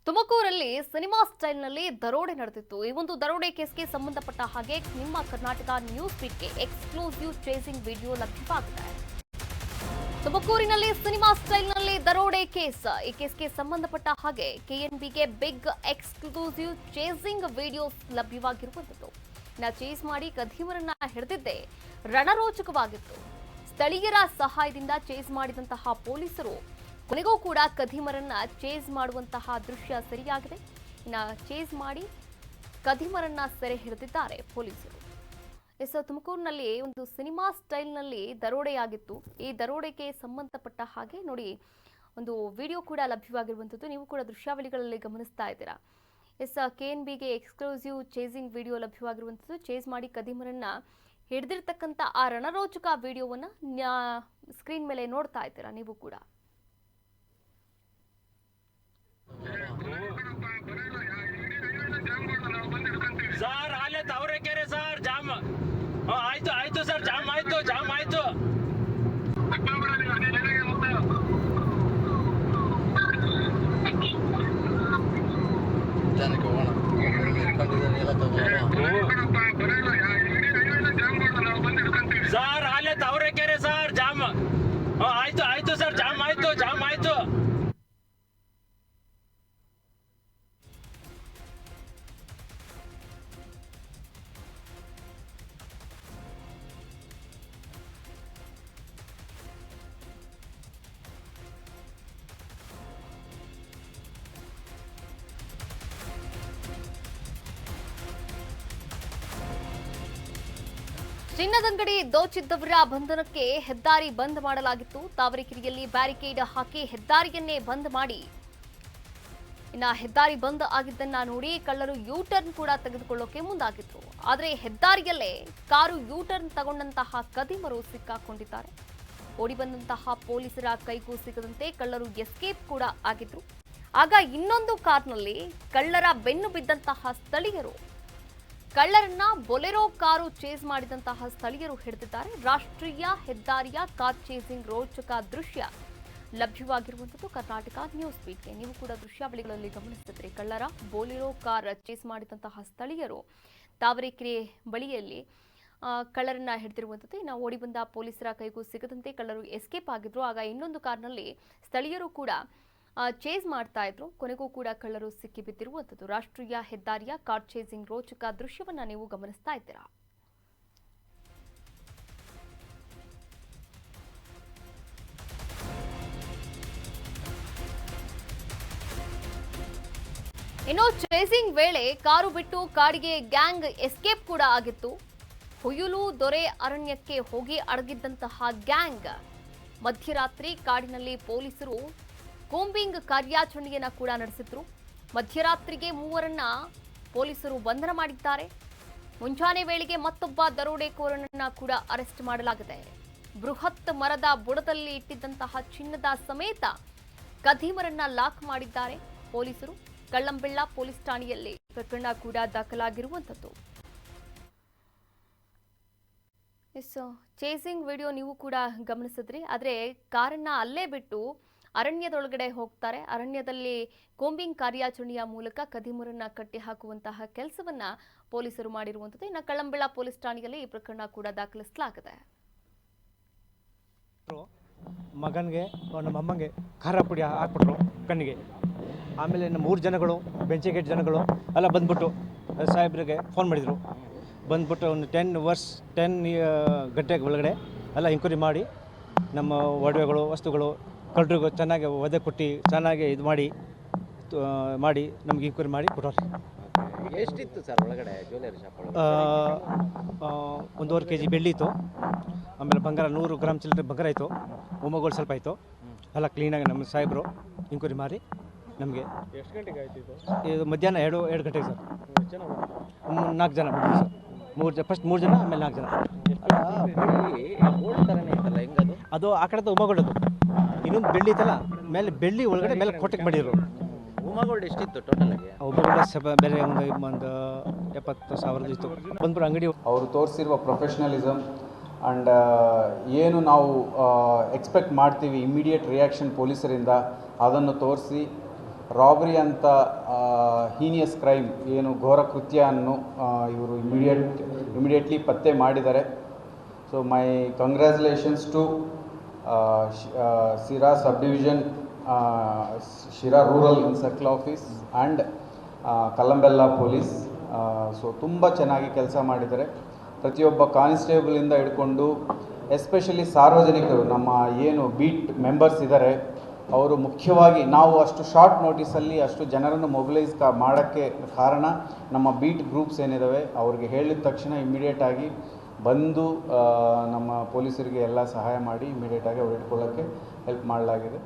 ತುಮಕೂರಲ್ಲಿ ಸಿನಿಮಾ ಸ್ಟೈಲ್ನಲ್ಲಿ ದರೋಡೆ ನಡೆದಿತ್ತು. ಈ ಒಂದು ದರೋಡೆ ಕೇಸ್ಗೆ ಸಂಬಂಧಪಟ್ಟ ಹಾಗೆ ನಿಮ್ಮ ಕರ್ನಾಟಕ ನ್ಯೂಸ್ ಬೀಟ್ಗೆ ಎಕ್ಸ್ಕ್ಲೂಸಿವ್ ಚೇಸಿಂಗ್ ವಿಡಿಯೋ ಲಭ್ಯವಾಗಿದೆ. ತುಮಕೂರಿನಲ್ಲಿ ಸಿನಿಮಾ ಸ್ಟೈಲ್ನಲ್ಲಿ ದರೋಡೆ ಕೇಸ್. ಈ ಕೇಸ್ಗೆ ಸಂಬಂಧಪಟ್ಟ ಹಾಗೆ ಕೆಎನ್ಬಿಗೆ ಬಿಗ್ ಎಕ್ಸ್ಕ್ಲೂಸಿವ್ ಚೇಸಿಂಗ್ ವಿಡಿಯೋಸ್ ಲಭ್ಯವಾಗಿರುವಂತದ್ದು. ಚೇಸ್ ಮಾಡಿ ಕದೀಮರನ್ನ ಹಿಡಿದಿದ್ದೇ ರಣರೋಚಕವಾಗಿತ್ತು. ಸ್ಥಳೀಯರ ಸಹಾಯದಿಂದ ಚೇಸ್ ಮಾಡಿದಂತಹ ಪೊಲೀಸರು ಕೊನೆಗೂ ಕೂಡ ಕದೀಮರನ್ನ ಚೇಸ್ ಮಾಡುವಂತಹ ದೃಶ್ಯ ಸರಿಯಾಗಿದೆ. ಚೇಸ್ ಮಾಡಿ ಕದೀಮರನ್ನ ಸೆರೆ ಹಿಡಿದಿದ್ದಾರೆ ಪೊಲೀಸರು. ತುಮಕೂರಿನಲ್ಲಿ ಒಂದು ಸಿನಿಮಾ ಸ್ಟೈಲ್ನಲ್ಲಿ ದರೋಡೆಯಾಗಿತ್ತು. ಈ ದರೋಡೆಗೆ ಸಂಬಂಧಪಟ್ಟ ಹಾಗೆ ನೋಡಿ ಒಂದು ವಿಡಿಯೋ ಕೂಡ ಲಭ್ಯವಾಗಿರುವಂಥದ್ದು. ನೀವು ಕೂಡ ದೃಶ್ಯಾವಳಿಗಳಲ್ಲಿ ಗಮನಿಸ್ತಾ ಇದ್ದೀರಾ. ಕೆಎನ್ಬಿಗೆ ಎಕ್ಸ್ಕ್ಲೂಸಿವ್ ಚೇಸಿಂಗ್ ವಿಡಿಯೋ ಲಭ್ಯವಾಗಿರುವಂಥದ್ದು. ಚೇಸ್ ಮಾಡಿ ಕದೀಮರನ್ನ ಹಿಡಿದಿರ್ತಕ್ಕಂಥ ಆ ರಣರೋಚಕ ವಿಡಿಯೋವನ್ನ ಸ್ಕ್ರೀನ್ ಮೇಲೆ ನೋಡ್ತಾ ಇದ್ದೀರಾ ನೀವು ಕೂಡ. ಸರ್ ಅಲ್ಲೇ ತಾವರೆಕೆರೆ ಸರ್ ಜಾಮ್ ಆಯ್ತು ಆಯ್ತು ಸರ್ ಜಾಮ್ ಆಯ್ತು ಜನಕ್ಕೆ ಹೋಗೋಣ ಸರ್ ಅಲ್ಲೇ ತಾವರೆಕೆರೆ ಸರ್ ಜಾಮ್ ಆಯ್ತು ಆಯ್ತು ಸರ್ ಜಾಮ್ ಆಯ್ತು ಚಿನ್ನದಂಗಡಿ ದೋಚಿದ್ದವರ ಬಂಧನಕ್ಕೆ ಹೆದ್ದಾರಿ ಬಂದ್ ಮಾಡಲಾಗಿತ್ತು. ತಾವರೆಕೆರೆಯಲ್ಲಿ ಬ್ಯಾರಿಕೇಡ್ ಹಾಕಿ ಹೆದ್ದಾರಿಯನ್ನೇ ಬಂದ್ ಮಾಡಿ ಹೆದ್ದಾರಿ ಬಂದ್ ಆಗಿದ್ದನ್ನ ನೋಡಿ ಕಳ್ಳರು ಯೂಟರ್ನ್ ಕೂಡ ತೆಗೆದುಕೊಳ್ಳೋಕೆ ಮುಂದಾಗಿದ್ರು. ಆದರೆ ಹೆದ್ದಾರಿಯಲ್ಲೇ ಕಾರು ಯೂಟರ್ನ್ ತಗೊಂಡಂತಹ ಕದೀಮರು ಸಿಕ್ಕಾಕೊಂಡಿದ್ದಾರೆ. ಓಡಿ ಬಂದಂತಹ ಪೊಲೀಸರ ಕೈಗೂ ಸಿಗದಂತೆ ಕಳ್ಳರು ಎಸ್ಕೇಪ್ ಕೂಡ ಆಗಿದ್ರು. ಆಗ ಇನ್ನೊಂದು ಕಾರ್ನಲ್ಲಿ ಕಳ್ಳರ ಬೆನ್ನು ಬಿದ್ದಂತಹ ಸ್ಥಳೀಯರು ಕಳ್ಳರನ್ನ ಬೊಲೆರೋ ಕಾರು ಚೇಸ್ ಮಾಡಿದಂತಹ ಸ್ಥಳೀಯರು ಹಿಡಿದಿದ್ದಾರೆ. ರಾಷ್ಟ್ರೀಯ ಹೆದ್ದಾರಿಯ ಕಾರ್ ಚೇಸಿಂಗ್ ರೋಚಕ ದೃಶ್ಯ ಲಭ್ಯವಾಗಿರುವಂಥದ್ದು ಕರ್ನಾಟಕ ನ್ಯೂಸ್ ಬೀಟ್ಗೆ. ನೀವು ಕೂಡ ದೃಶ್ಯಾವಳಿಗಳಲ್ಲಿ ಗಮನಿಸಿದ್ರೆ ಕಳ್ಳರ ಬೊಲೆರೋ ಕಾರ್ ಚೇಸ್ ಮಾಡಿದಂತಹ ಸ್ಥಳೀಯರು ತಾವರೆಕೆರೆ ಬಳಿಯಲ್ಲಿ ಕಳ್ಳರನ್ನ ಹಿಡಿದಿರುವಂಥದ್ದು. ಇನ್ನು ಓಡಿ ಬಂದ ಪೊಲೀಸರ ಕೈಗೂ ಸಿಗದಂತೆ ಕಳ್ಳರು ಎಸ್ಕೇಪ್ ಆಗಿದ್ರು. ಆಗ ಇನ್ನೊಂದು ಕಾರ್ನಲ್ಲಿ ಸ್ಥಳೀಯರು ಕೂಡ ಚೇಸ್ ಮಾಡ್ತಾ ಇದ್ರು. ಕೊನೆಗೂ ಕೂಡ ಕಳ್ಳರು ಸಿಕ್ಕಿ ಬಿದ್ದಿರುವಂಥದ್ದು. ರಾಷ್ಟ್ರೀಯ ಹೆದ್ದಾರಿಯ ಕಾರ್ ಚೇಸಿಂಗ್ ರೋಚಕ ದೃಶ್ಯವನ್ನ ನೀವು ಗಮನಿಸ್ತಾ ಇದ್ದೀರಾ. ಇನ್ನು ಚೇಸಿಂಗ್ ವೇಳೆ ಕಾರು ಬಿಟ್ಟು ಕಾಡಿಗೆ ಗ್ಯಾಂಗ್ ಎಸ್ಕೇಪ್ ಕೂಡ ಆಗಿತ್ತು. ಹುಯುಲು ದೊರೆ ಅರಣ್ಯಕ್ಕೆ ಹೋಗಿ ಅಡಗಿದ್ದಂತಹ ಗ್ಯಾಂಗ್ ಮಧ್ಯರಾತ್ರಿ ಕಾಡಿನಲ್ಲಿ ಪೊಲೀಸರು ಕೂಂಬಿಂಗ್ ಕಾರ್ಯಾಚರಣೆಯನ್ನ ಕೂಡ ನಡೆಸಿದ್ರು. ಮಧ್ಯರಾತ್ರಿಗೆ ಮೂವರನ್ನ ಪೊಲೀಸರು ಬಂಧನ ಮಾಡಿದ್ದಾರೆ. ಮುಂಜಾನೆ ವೇಳೆಗೆ ಮತ್ತೊಬ್ಬ ದರೋಡೆಕೋರನನ್ನ ಕೂಡ ಅರೆಸ್ಟ್ ಮಾಡಲಾಗಿದೆ. ಬೃಹತ್ ಮರದ ಬುಡದಲ್ಲಿ ಇಟ್ಟಿದ್ದಂತಹ ಚಿನ್ನದ ಸಮೇತ ಕದೀಮರನ್ನ ಲಾಕ್ ಮಾಡಿದ್ದಾರೆ ಪೊಲೀಸರು. ಕಳ್ಳಂಬೆಳ್ಳ ಪೊಲೀಸ್ ಠಾಣೆಯಲ್ಲಿ ಪ್ರಕರಣ ಕೂಡ ದಾಖಲಾಗಿರುವಂಥದ್ದು. ಚೇಸಿಂಗ್ ವಿಡಿಯೋ ನೀವು ಕೂಡ ಗಮನಿಸಿದ್ರಿ. ಆದರೆ ಕಾರನ್ನ ಅಲ್ಲೇ ಬಿಟ್ಟು ಅರಣ್ಯದೊಳಗಡೆ ಹೋಗ್ತಾರೆ. ಅರಣ್ಯದಲ್ಲಿ ಕೂಂಬಿಂಗ್ ಕಾರ್ಯಾಚರಣೆಯ ಮೂಲಕ ಕದೀಮರನ್ನ ಕಟ್ಟಿ ಹಾಕುವಂತಹ ಕೆಲಸವನ್ನ ಪೊಲೀಸರು ಮಾಡಿರುವಂಥದ್ದು. ಇನ್ನು ಕಳ್ಳಂಬೆಳ್ಳ ಪೊಲೀಸ್ ಠಾಣೆಯಲ್ಲಿ ಈ ಪ್ರಕರಣ ಕೂಡ ದಾಖಲಿಸಲಾಗಿದೆ. ಮಗನಿಗೆ ನಮ್ಮ ಅಮ್ಮಂಗೆ ಖಾರ ಪುಡಿ ಹಾಕ್ಬಿಟ್ರು ಕಣ್ಣಿಗೆ. ಆಮೇಲೆ ನಮ್ಮ 3 ಜನಗಳು ಬೆಂಚಿಗೇಟ್ ಜನಗಳು ಎಲ್ಲ ಬಂದ್ಬಿಟ್ಟು ಸಾಹೇಬ್ರಿಗೆ ಫೋನ್ ಮಾಡಿದರು. ಬಂದ್ಬಿಟ್ಟು ಒಂದು 10 ಗಂಟೆಗೆ ಒಳಗಡೆ ಎಲ್ಲ ಎಂಕ್ವೈರಿ ಮಾಡಿ ನಮ್ಮ ಒಡವೆಗಳು ವಸ್ತುಗಳು ಕಳ್ಳರಿಗೂ ಚೆನ್ನಾಗಿ ಒದೆ ಕೊಟ್ಟು ಚೆನ್ನಾಗಿ ಇದು ಮಾಡಿ ನಮ್ಗೆ ಎಂಕ್ವೈರಿ ಮಾಡಿ ಕೊಟ್ಟವ್ರಿ. ಎಷ್ಟಿತ್ತು ಸರ್ ಒಳಗಡೆ ಜ್ಯುವೆಲರಿ ಶಾಪ್ ಒಳಗಡೆ? 1.5 kg ಬೆಳ್ಳಿ ಇತ್ತು. ಆಮೇಲೆ ಬಂಗಾರ 100 ಗ್ರಾಮ್ ಚಿಲ್ಲರೆ ಬಂಗಾರ ಇತ್ತು. ಉಮ್ಮಗಳು ಸ್ವಲ್ಪ ಇತ್ತು. ಎಲ್ಲ ಕ್ಲೀನಾಗಿ ನಮ್ಮ ಸಾಹೇಬರು ಎಂಕ್ವೈರಿ ಮಾಡಿ ನಮಗೆ. ಎಷ್ಟು ಗಂಟೆಗೆ ಆಯ್ತು ಇದು? ಇದು ಮಧ್ಯಾಹ್ನ 2 ಗಂಟೆಗೆ ಸರ್. 4 ಜನ ಬಂದಿದ್ದು ಸರ್. ಫಸ್ಟ್ 3 ಜನ ಆಮೇಲೆ 4 ಜನ. ಗೋಲ್ಡ್ ಥರನೇ ಇತ್ತಲ್ಲ ಹೆಂಗದು? ಅದು ಆ ಕಡೆದು ಉಮ್ಮಗಳದು. ಇನ್ನೊಂದು ಬೆಳ್ಳಿ ಇತ್ತಲ್ಲ ಮೇಲೆ ಬೆಳ್ಳಿ ಒಳಗಡೆ ಮೇಲೆ ಕೊಟ್ಟಕ್ಕೆ ಮಾಡಿದ್ರು. ಉಮ್ಮಗೋಲ್ಡ್ ಎಷ್ಟಿತ್ತು ಟೋಟಲ್ ಆಗಿ? ಉಮ್ಮಗೋಲ್ಡ್ ಬೇರೆ ಒಂದು 70,000 ಇತ್ತು. ಬಂದ್ಬಿಟ್ಟು ಅಂಗಡಿ ಅವರು ತೋರಿಸಿರುವ ಪ್ರೊಫೆಷ್ನಲಿಸಮ್ ಆ್ಯಂಡ್ ಏನು ನಾವು ಎಕ್ಸ್ಪೆಕ್ಟ್ ಮಾಡ್ತೀವಿ ಇಮ್ಮಿಡಿಯೇಟ್ ರಿಯಾಕ್ಷನ್ ಪೊಲೀಸರಿಂದ ಅದನ್ನು ತೋರಿಸಿ ರಾಬರಿ ಅಂತ ಹೀನಿಯಸ್ ಕ್ರೈಮ್ ಏನು ಘೋರ ಕೃತ್ಯವನ್ನು ಇವರು ಇಮಿಡಿಯೇಟ್ಲಿ ಪತ್ತೆ ಮಾಡಿದ್ದಾರೆ. So my congratulations to Shira subdivision, Shira rural circle office and Kallambella police. So ತುಂಬ ಚೆನ್ನಾಗಿ ಕೆಲಸ ಮಾಡಿದ್ದಾರೆ. ಪ್ರತಿಯೊಬ್ಬ ಕಾನ್ಸ್ಟೇಬಲಿಂದ ಹಿಡ್ಕೊಂಡು ಎಸ್ಪೆಷಲಿ ಸಾರ್ವಜನಿಕರು, ನಮ್ಮ ಏನು ಬೀಟ್ ಮೆಂಬರ್ಸ್ ಇದ್ದಾರೆ, ಅವರು ಮುಖ್ಯವಾಗಿ ನಾವು ಅಷ್ಟು ಶಾರ್ಟ್ ನೋಟಿಸಲ್ಲಿ ಅಷ್ಟು ಜನರನ್ನು ಮೊಬಿಲೈಸ್ ಮಾಡೋಕ್ಕೆ ಕಾರಣ ನಮ್ಮ ಬೀಟ್ ಗ್ರೂಪ್ಸ್ ಏನಿದ್ದಾವೆ ಅವ್ರಿಗೆ ಹೇಳಿದ ತಕ್ಷಣ ಇಮ್ಮಿಡಿಯೇಟಾಗಿ ಬಂದು ನಮ್ಮ ಪೊಲೀಸರಿಗೆ ಎಲ್ಲ ಸಹಾಯ ಮಾಡಿ ಇಮ್ಮಿಡಿಯೇಟಾಗಿ ಅವ್ರು ಇಟ್ಕೊಳ್ಳೋಕ್ಕೆ ಹೆಲ್ಪ್ ಮಾಡಲಾಗಿದೆ.